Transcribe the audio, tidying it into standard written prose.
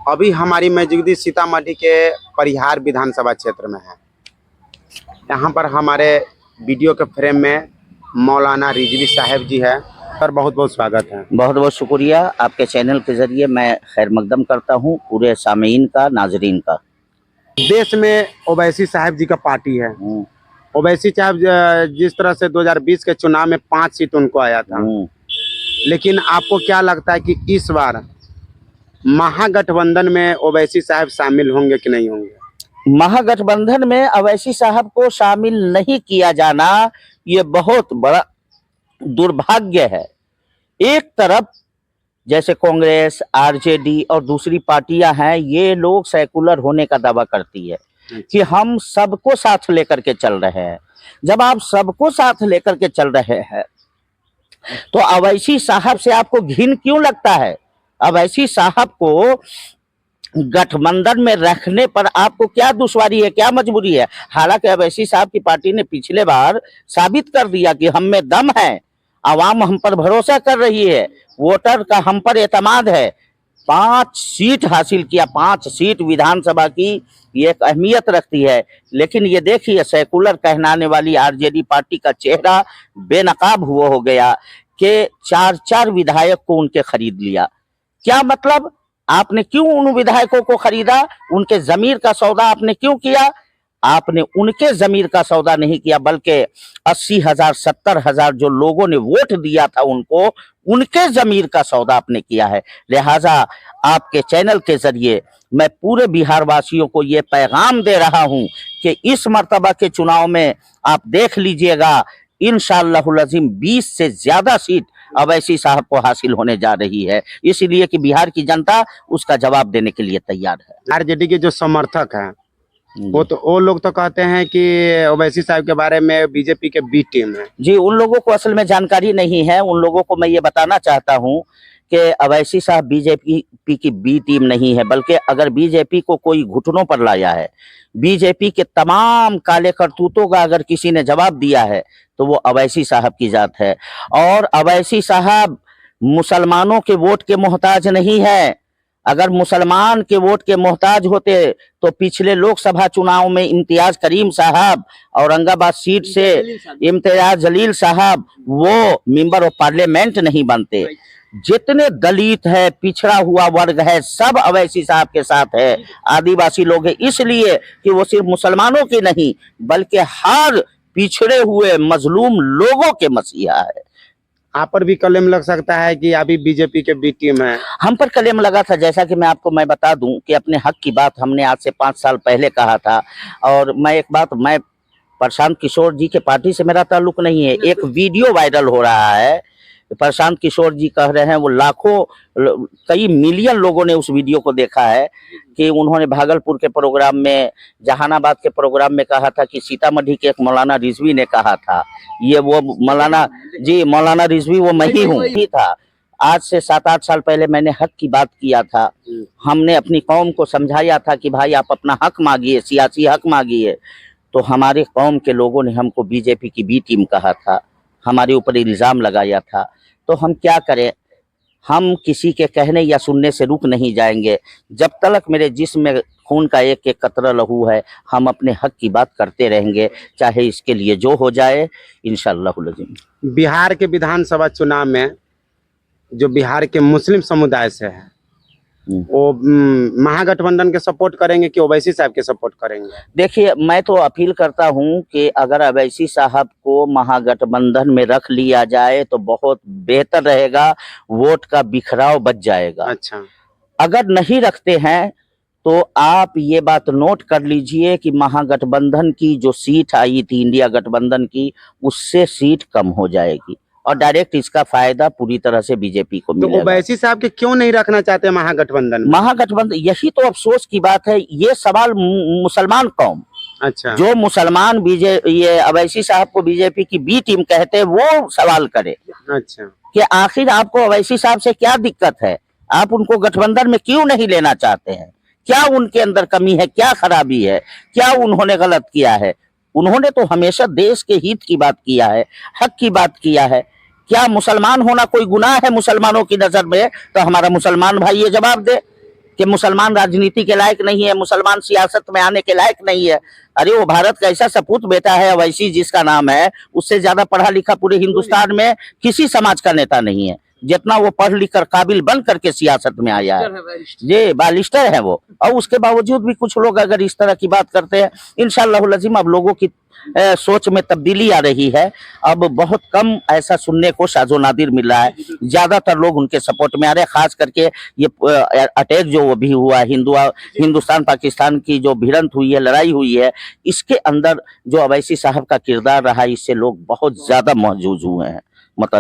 अभी हमारी मौजूदगी सीतामढ़ी के परिहार विधानसभा क्षेत्र में है। यहाँ पर हमारे वीडियो के फ्रेम में मौलाना रिजवी साहब जी है। सर बहुत बहुत स्वागत है। बहुत बहुत शुक्रिया। आपके चैनल के जरिए मैं खैर मकदम करता हूँ पूरे सामीन का, नाजरीन का। देश में ओवैसी साहब जी का पार्टी है। ओवैसी साहब जिस तरह से 2020 के चुनाव में 5 सीट उनको आया था, लेकिन आपको क्या लगता है कि इस बार महागठबंधन में ओवैसी साहब शामिल होंगे कि नहीं होंगे? महागठबंधन में ओवैसी साहब को शामिल नहीं किया जाना ये बहुत बड़ा दुर्भाग्य है। एक तरफ जैसे कांग्रेस, आरजेडी और दूसरी पार्टियां हैं, ये लोग सेकुलर होने का दावा करती है कि हम सबको साथ लेकर के चल रहे हैं। जब आप सबको साथ लेकर के चल रहे हैं तो ओवैसी साहब से आपको घिन क्यों लगता है? ओवैसी साहब को गठबंधन में रखने पर आपको क्या दुश्वारी है, क्या मजबूरी है? हालांकि ओवैसी साहब की पार्टी ने पिछले बार साबित कर दिया कि हम में दम है, आवाम हम पर भरोसा कर रही है, वोटर का हम पर एतमाद है। 5 सीट हासिल किया, 5 सीट विधानसभा की ये एक अहमियत रखती है। लेकिन ये देखिए, सेकुलर कहलाने वाली आरजेडी पार्टी का चेहरा बेनकाब हुआ हो गया कि 4-4 विधायक को उनके खरीद लिया। क्या मतलब? आपने क्यों उन विधायकों को खरीदा? उनके जमीर का सौदा आपने क्यों किया? आपने उनके जमीर का सौदा नहीं किया, बल्कि 80,000 70,000 जो लोगों ने वोट दिया था उनको, उनके जमीर का सौदा आपने किया है। लिहाजा आपके चैनल के जरिए मैं पूरे बिहार वासियों को ये पैगाम दे रहा हूं कि इस मर्तबा के चुनाव में आप देख लीजिएगा, इंशाअल्लाहुल अज़ीम 20 से ज्यादा सीट ओवैसी साहब को हासिल होने जा रही है, इसलिए कि बिहार की जनता उसका जवाब देने के लिए तैयार है। आरजेडी के जो समर्थक हैं वो लोग तो कहते हैं कि ओवैसी साहब के बारे में बीजेपी के बी टीम है। जी, उन लोगों को असल में जानकारी नहीं है। उन लोगों को मैं ये बताना चाहता हूँ कि ओवैसी साहब बीजेपी की बी टीम नहीं है, बल्कि अगर बीजेपी को कोई घुटनों पर लाया है, बीजेपी के तमाम काले करतूतों का अगर किसी ने जवाब दिया है तो वो ओवैसी साहब की जात है। और ओवैसी साहब मुसलमानों के वोट के मोहताज नहीं है। अगर मुसलमान के वोट के मोहताज होते तो पिछले लोकसभा चुनाव में इम्तियाज करीम साहब, औरंगाबाद सीट से इम्तियाज जलील साहब, वो मेंबर ऑफ पार्लियामेंट नहीं बनते। जितने दलित है, पिछड़ा हुआ वर्ग है, सब ओवैसी साहब के साथ है। आदिवासी लोग है, इसलिए कि वो सिर्फ मुसलमानों के नहीं बल्कि हर पिछड़े हुए मजलूम लोगों के मसीहा है। आप पर भी कलेम लग सकता है कि अभी बीजेपी के बी टीम है। हम पर कलेम लगा था, जैसा कि मैं बता दूं कि अपने हक की बात हमने आज से 5 साल पहले कहा था। और मैं प्रशांत किशोर जी के पार्टी से मेरा ताल्लुक नहीं है। एक वीडियो वायरल हो रहा है, प्रशांत किशोर जी कह रहे हैं, वो लाखों कई मिलियन लोगों ने उस वीडियो को देखा है कि उन्होंने भागलपुर के प्रोग्राम में, जहानाबाद के प्रोग्राम में कहा था कि सीतामढ़ी के एक मौलाना रिजवी ने कहा था। ये वो मौलाना जी, मौलाना रिजवी वो मैं ही हूँ ही था। आज से 7-8 साल पहले मैंने हक की बात किया था। हमने अपनी कौम को समझाया था कि भाई आप अपना हक मांगिए, सियासी हक मांगिए। तो हमारे कौम के लोगों ने हमको बीजेपी की बी टीम कहा था, हमारे ऊपर इल्ज़ाम लगाया था। तो हम क्या करें? हम किसी के कहने या सुनने से रुक नहीं जाएंगे। जब तक मेरे जिस्म में खून का एक एक कतरा लहू है, हम अपने हक की बात करते रहेंगे, चाहे इसके लिए जो हो जाए, इंशाअल्लाह। बिहार के विधानसभा चुनाव में जो बिहार के मुस्लिम समुदाय से है, वो महागठबंधन के सपोर्ट करेंगे कि ओवैसी साहब के सपोर्ट करेंगे? देखिए, मैं तो अपील करता हूं कि अगर ओवैसी साहब को महागठबंधन में रख लिया जाए तो बहुत बेहतर रहेगा, वोट का बिखराव बच जाएगा। अच्छा, अगर नहीं रखते हैं तो आप ये बात नोट कर लीजिए कि महागठबंधन की जो सीट आई थी इंडिया गठबंधन की, उससे सीट कम हो जाएगी और डायरेक्ट इसका फायदा पूरी तरह से बीजेपी को मिलेगा। तो ओवैसी साहब के क्यों नहीं रखना चाहते महागठबंधन में? महागठबंधन, यही तो अफसोस की बात है। ये सवाल मुसलमान कौम, अच्छा, जो मुसलमान ये ओवैसी साहब को बीजेपी की बी टीम कहते हैं, वो सवाल करे अच्छा, कि आखिर आपको ओवैसी साहब से क्या दिक्कत है, आप उनको गठबंधन में क्यों नहीं लेना चाहते हैं? क्या उनके अंदर कमी है, क्या खराबी है, क्या उन्होंने गलत किया है? उन्होंने तो हमेशा देश के हित की बात किया है, हक की बात किया है। क्या मुसलमान होना कोई गुनाह है मुसलमानों की नजर में? तो हमारा मुसलमान भाई ये जवाब दे। कि मुसलमान राजनीति के लायक नहीं है, मुसलमान सियासत में आने के लायक नहीं है। अरे वो भारत का ऐसा सपूत बेटा है अवैसी जिसका नाम है, उससे ज्यादा पढ़ा लिखा पूरे हिंदुस्तान में किसी समाज का नेता नहीं है जितना वो पढ़ लिख कर काबिल बन करके सियासत में आया है। ये बालिस्टर है वो, और उसके बावजूद भी कुछ लोग अगर इस तरह की बात करते हैं, इंशाअल्लाह अज़ीम अब लोगों की सोच में तब्दीली आ रही है। अब बहुत कम ऐसा सुनने को शाजो नादिर मिल रहा है, ज्यादातर लोग उनके सपोर्ट में आ रहे हैं। खास करके ये अटैक जो वो भी हुआ हिंदुस्तान पाकिस्तान की जो भिड़ंत हुई है, लड़ाई हुई है, इसके अंदर जो अवैसी साहब का किरदार रहा, इससे लोग बहुत ज्यादा महजूज हुए हैं। मतलब